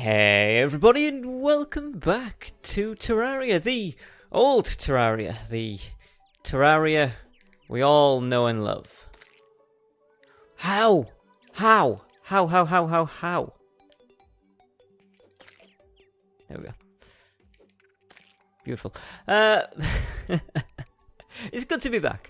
Hey everybody, and welcome back to Terraria, the old Terraria, the Terraria we all know and love. How? How? There we go. Beautiful. It's good to be back.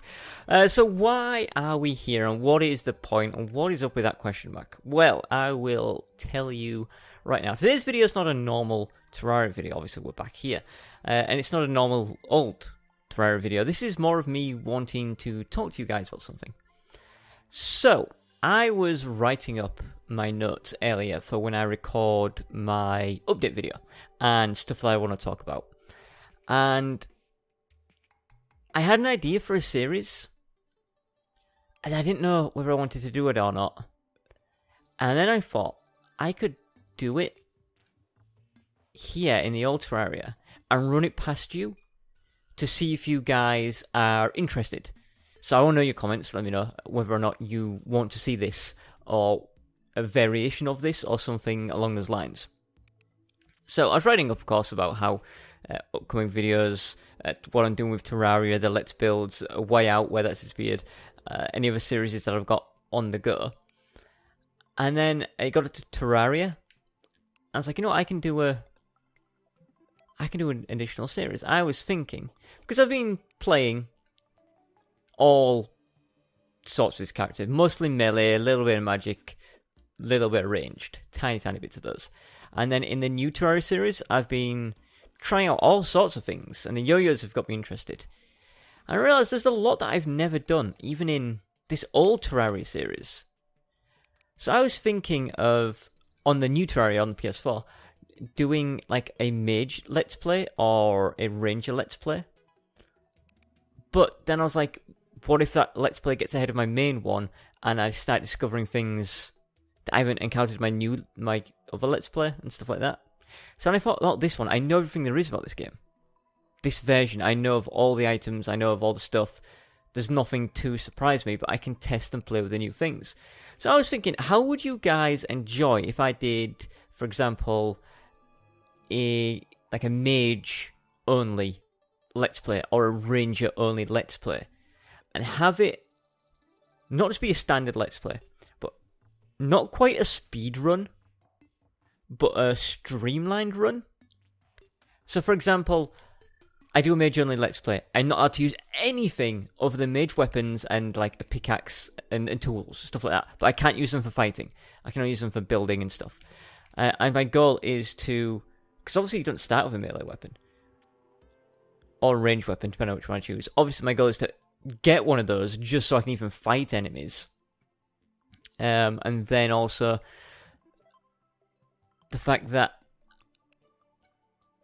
So why are we here, and what is the point, and what is up with that question mark? Well, I will tell you right now. Today's video is not a normal Terraria video. Obviously, we're back here. And it's not a normal old Terraria video. This is more of me wanting to talk to you guys about something. So, I was writing up my notes earlier for when I record my update video and stuff that I want to talk about. And I had an idea for a series, and I didn't know whether I wanted to do it or not. And then I thought I could do it here in the old Terraria and run it past you to see if you guys are interested. So I want to know your comments. Let me know whether or not you want to see this or a variation of this or something along those lines. So I was writing up, of course, about how upcoming videos, what I'm doing with Terraria, the Let's Builds, A Way Out, where that's disappeared, any other series that I've got on the go. And then I got to Terraria. I was like, you know what, I can do an additional series. I was thinking, because I've been playing all sorts of this character, mostly melee, a little bit of magic, a little bit of ranged, tiny bits of those. And then in the new Terraria series, I've been trying out all sorts of things, and the yo-yos have got me interested. I realised there's a lot that I've never done, even in this old Terraria series. So I was thinking of, on the new Terraria on the PS4, doing like a mage Let's Play or a ranger Let's Play. But then I was like, what if that Let's Play gets ahead of my main one, and I start discovering things that I haven't encountered in my other Let's Play and stuff like that? So then I thought, well, this one, I know everything there is about this game. This version, I know of all the items, I know of all the stuff. There's nothing to surprise me, but I can test and play with the new things. So I was thinking, how would you guys enjoy if I did, for example, a mage only Let's Play or a ranger only Let's Play, and have it not just be a standard Let's Play, but not quite a speed run, but a streamlined run. So, for example, I do a mage only Let's Play. I'm not allowed to use anything other than mage weapons and like a pickaxe and tools, stuff like that. But I can't use them for fighting. I can only use them for building and stuff. And my goal is to, because obviously you don't start with a melee weapon or a ranged weapon, depending on which one I choose. Obviously, my goal is to get one of those just so I can even fight enemies. And then also the fact that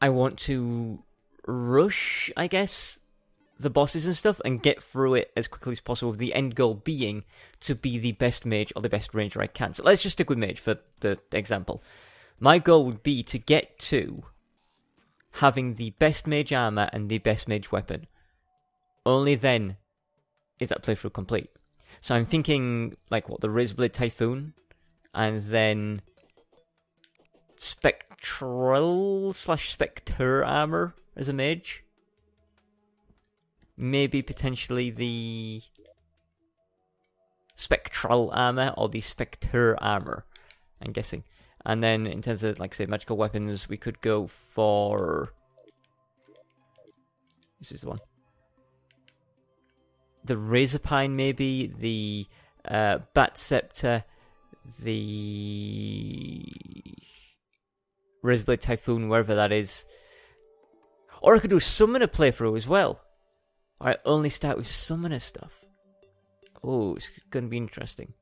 I want to rush, I guess, the bosses and stuff and get through it as quickly as possible, with the end goal being to be the best mage or the best ranger I can. So let's just stick with mage for the example. My goal would be to get to having the best mage armor and the best mage weapon. Only then is that playthrough complete. So I'm thinking, like, what, the Razorblade Typhoon, and then Spectral/Spectre armor as a mage. Maybe potentially the Spectral armor or the Spectre armor, I'm guessing. And then in terms of, like, say, magical weapons, we could go for... This is the one. The Razorpine, maybe. The Bat Scepter. The Razorblade Typhoon, wherever that is. Or I could do Summoner playthrough as well. Or I only start with Summoner stuff. Oh, it's going to be interesting.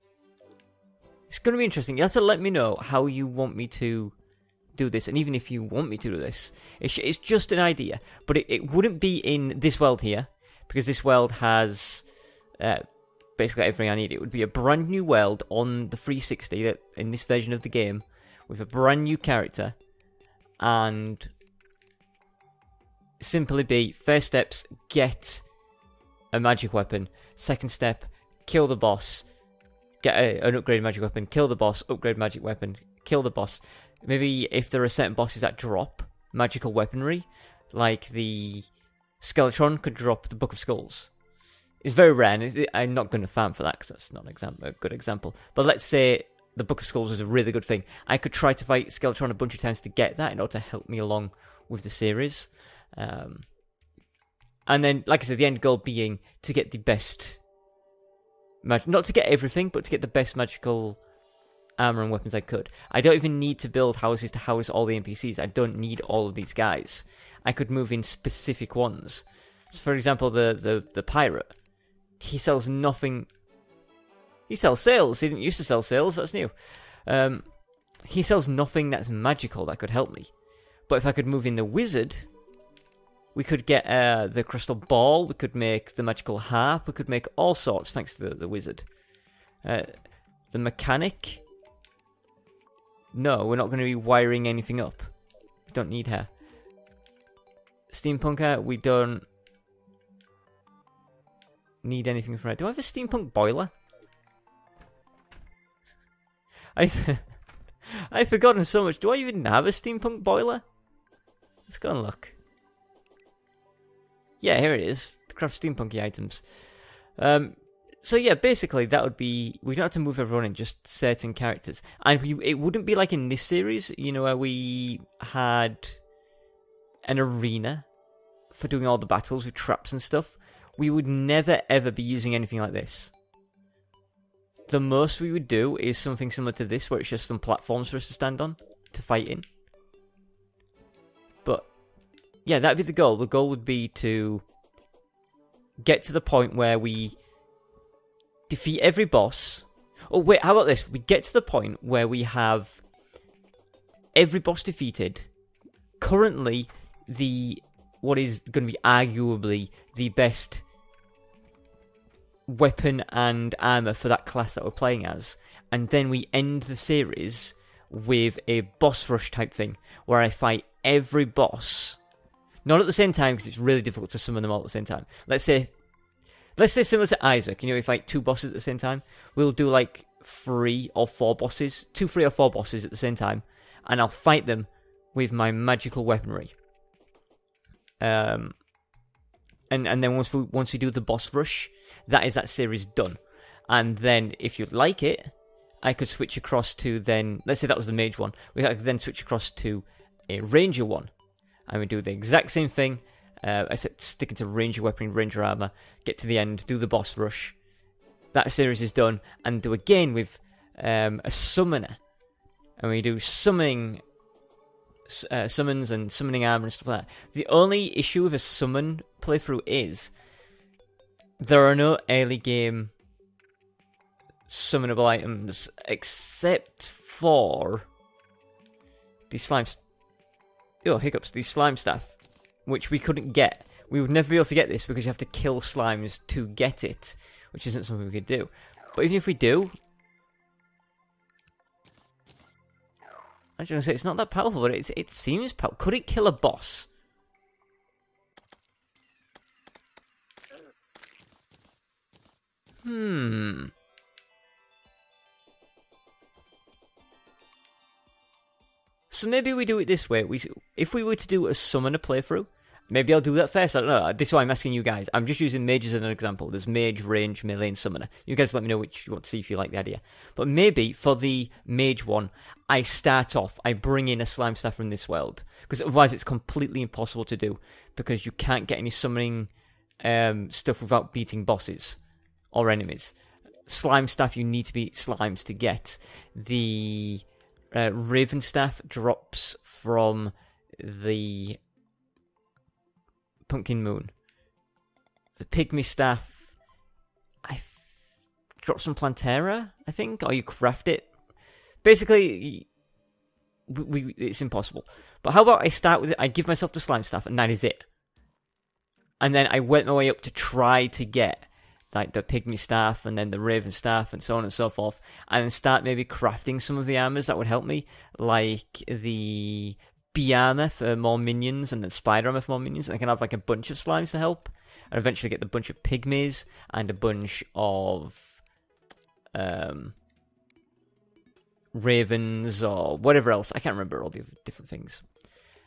It's going to be interesting. You have to let me know how you want me to do this. And even if you want me to do this, it's just an idea. But it wouldn't be in this world here, because this world has basically everything I need. It would be a brand new world on the 360 that in this version of the game, with a brand new character, and simply be, first steps, get a magic weapon. Second step, kill the boss. Get an upgraded magic weapon, kill the boss, upgrade magic weapon, kill the boss. Maybe if there are certain bosses that drop magical weaponry, like the Skeletron could drop the Book of Skulls. It's very rare, and I'm not going to farm for that because that's not a good example. But let's say the Book of Skulls is a really good thing. I could try to fight Skeletron a bunch of times to get that in order to help me along with the series. And then, like I said, the end goal being to get the best... not to get everything, but to get the best magical armor and weapons I could. I don't even need to build houses to house all the NPCs. I don't need all of these guys. I could move in specific ones. So for example, the pirate. He sells nothing... He sells sails. He didn't used to sell sails. That's new. He sells nothing that's magical that could help me. But if I could move in the wizard, we could get the crystal ball. We could make the magical harp. We could make all sorts thanks to the wizard. The mechanic. No, we're not going to be wiring anything up. We don't need her. Steampunker, we don't need anything from her. Do I have a steampunk boiler? I've forgotten so much. Do I even have a steampunk boiler? Let's go and look. Yeah, here it is. To craft steampunky items. So yeah, basically that would be... We don't have to move everyone in, just certain characters. And it wouldn't be like in this series, you know, where we had an arena for doing all the battles with traps and stuff. We would never ever be using anything like this. The most we would do is something similar to this, where it's just some platforms for us to stand on to fight in. But yeah, that'd be the goal. The goal would be to get to the point where we defeat every boss. Oh wait, how about this? We get to the point where we have every boss defeated. Currently, what is going to be arguably the best weapon and armor for that class that we're playing as, and then we end the series with a boss rush type thing where I fight every boss, not at the same time because it's really difficult to summon them all at the same time. Let's say similar to Isaac, you know, we fight 2 bosses at the same time. We'll do like 3 or 4 bosses, 2, 3 or 4 bosses at the same time, and I'll fight them with my magical weaponry. And then once we do the boss rush, that series done. And then if you'd like it, I could switch across to then, let's say that was the mage one, we could then switch across to a ranger one, and we do the exact same thing, except sticking to ranger weaponry, ranger armor, get to the end, do the boss rush. That series is done, and do again with a summoner, and we do summons and summoning armor and stuff like that. The only issue with a summon playthrough is there are no early game summonable items except for the slime. The slime staff, which we couldn't get. We would never be able to get this because you have to kill slimes to get it, which isn't something we could do. But even if we do, I was going to say it's not that powerful, but it seems powerful. Could it kill a boss? So maybe we do it this way. If we were to do a summoner playthrough, maybe I'll do that first. I don't know. This is why I'm asking you guys. I'm just using mages as an example. There's mage, range, melee, and summoner. You guys let me know which you want to see if you like the idea. But maybe for the mage one, I bring in a slime staff from this world. Because otherwise it's completely impossible to do. Because you can't get any summoning stuff without beating bosses or enemies. Slime staff, you need to beat slimes to get. The Raven staff drops from the Pumpkin Moon. The Pygmy staff drops from Plantera, I think, or you craft it. Basically, it's impossible. But how about I start with it? I give myself the slime staff, and that is it. And then I went my way up to try to get like the Pygmy staff, and then the Raven staff, and so on and so forth, and then start maybe crafting some of the armors that would help me, like the bee armor for more minions, and then spider armor for more minions, and I can have like a bunch of slimes to help, and eventually get the bunch of pygmies, and a bunch of ravens or whatever else. I can't remember all the different things.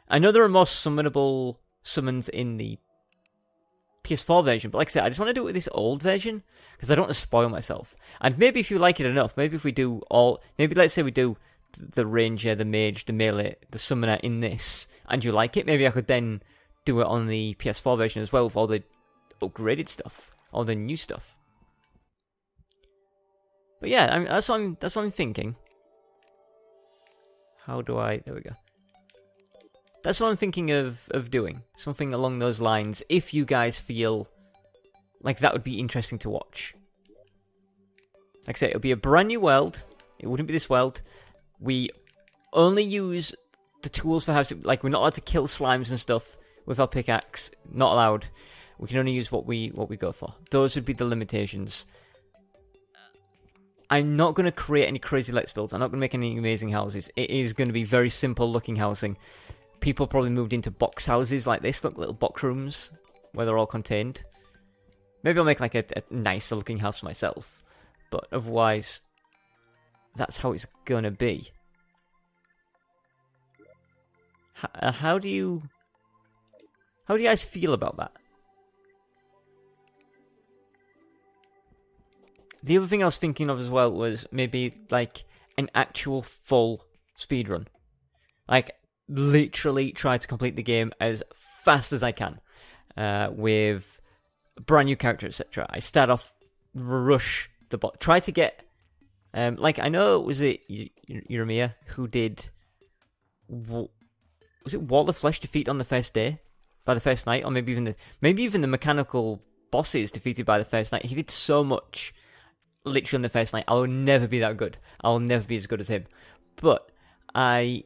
I know there are more summonable summons in the PS4 version, but like I said, I just want to do it with this old version because I don't want to spoil myself. And maybe if you like it enough, maybe if we do maybe let's say we do the ranger, the mage, the melee, the summoner in this, and you like it, maybe I could then do it on the PS4 version as well with all the upgraded stuff, all the new stuff. But yeah, that's what I'm thinking. There we go. That's what I'm thinking of doing. Something along those lines, if you guys feel like that would be interesting to watch. Like I say, it would be a brand new world. It wouldn't be this world. We only use the tools for housing. Like, we're not allowed to kill slimes and stuff with our pickaxe. Not allowed. We can only use what we go for. Those would be the limitations. I'm not going to create any crazy let's builds. I'm not going to make any amazing houses. It is going to be very simple looking housing. People probably moved into box houses like this, look, little box rooms where they're all contained. Maybe I'll make like a nicer looking house for myself, but otherwise, that's how it's gonna be. How do you guys feel about that? The other thing I was thinking of as well was maybe like an actual full speedrun. Like, literally try to complete the game as fast as I can with brand new character, etc. I start off, rush the bot, try to get like, I know, was it Uremia who did, was it Wall of Flesh defeat on the first day, by the first night, or maybe even the mechanical bosses defeated by the first night. He did so much literally on the first night. I'll never be that good. I'll never be as good as him, but I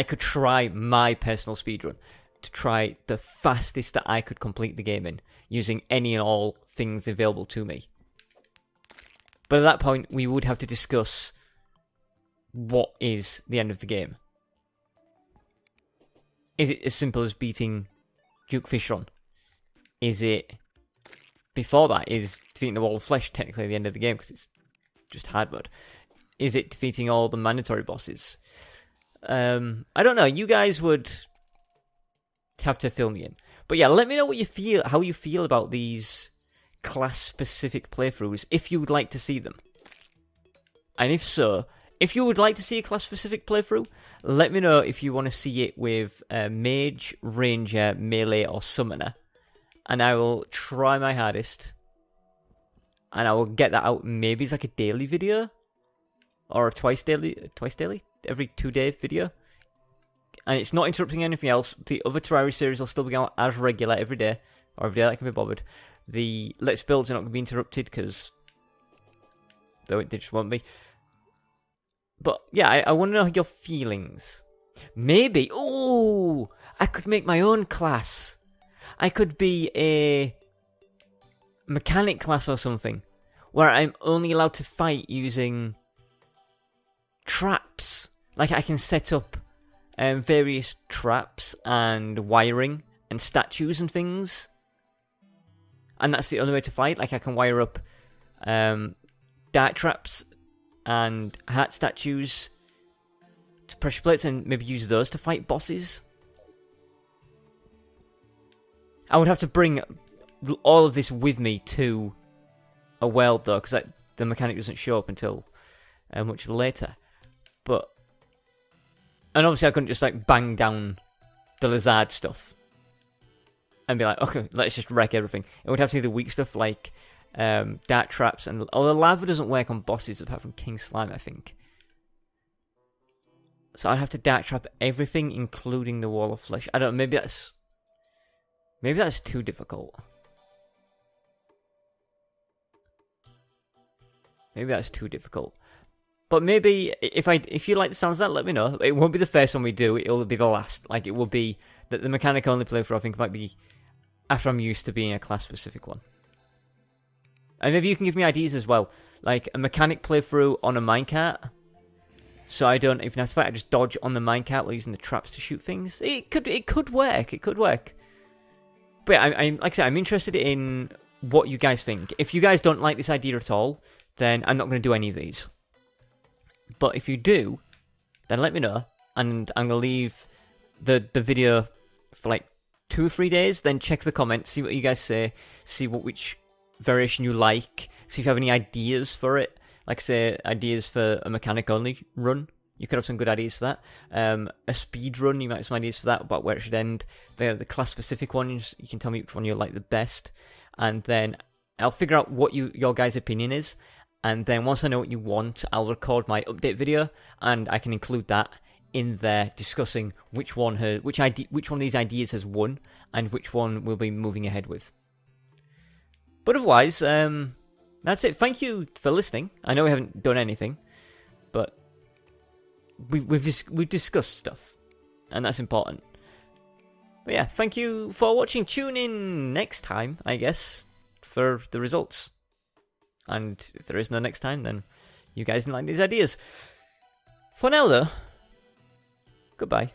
could try my personal speedrun to try the fastest that I could complete the game in, using any and all things available to me. But at that point, we would have to discuss what is the end of the game. Is it as simple as beating Duke Fishron? Is it, before that, is defeating the Wall of Flesh technically the end of the game because it's just hard mode? Is it defeating all the mandatory bosses? I don't know. You guys would have to fill me in. But yeah, let me know how you feel about these class-specific playthroughs, if you would like to see them. And if so, if you would like to see a class-specific playthrough, let me know if you want to see it with Mage, Ranger, Melee, or Summoner. And I will try my hardest. And I will get that out maybe as like a daily video. Or twice daily? Every 2-day video. And it's not interrupting anything else. The other Terraria series will still be out as regular every day. Or every day I can be bothered. The Let's Builds are not going to be interrupted because they just won't be. But yeah, I want to know your feelings. Maybe, I could make my own class. I could be a mechanic class or something, where I'm only allowed to fight using traps. Like, I can set up various traps and wiring and statues and things. And that's the only way to fight. Like, I can wire up dart traps and heart statues to pressure plates and maybe use those to fight bosses. I would have to bring all of this with me to a world, though, because the mechanic doesn't show up until much later. And obviously I couldn't just, like, bang down the lizard stuff and be like, okay, let's just wreck everything. It would have to be the weak stuff, like dart traps, and although lava doesn't work on bosses apart from King Slime, I think. So I'd have to dart trap everything, including the Wall of Flesh. I don't know, maybe that's too difficult. Maybe that's too difficult. But maybe, if you like the sounds of that, let me know. It won't be the first one we do, it'll be the last. Like, it will be that the mechanic only playthrough, I think, might be after I'm used to being a class-specific one. And maybe you can give me ideas as well. Like, a mechanic playthrough on a minecart. So I don't even have to fight, I just dodge on the minecart while using the traps to shoot things. It could work, But yeah, like I said, I'm interested in what you guys think. If you guys don't like this idea at all, then I'm not going to do any of these. But if you do, then let me know, and I'm gonna leave the video for like 2 or 3 days. Then check the comments, see what you guys say, see which variation you like, see if you have any ideas for it. Like I say, ideas for a mechanic only run. You could have some good ideas for that. A speed run, you might have some ideas for that, about where it should end. The class specific ones, you can tell me which one you like the best, and then I'll figure out what your guys' opinion is. And then once I know what you want, I'll record my update video, and I can include that in there, discussing which one of these ideas has won, and which one we'll be moving ahead with. But otherwise, that's it. Thank you for listening. I know we haven't done anything, but we've discussed stuff, and that's important. But yeah, thank you for watching. Tune in next time, I guess, for the results. And if there is no next time, then you guys didn't like these ideas. For now, though, goodbye.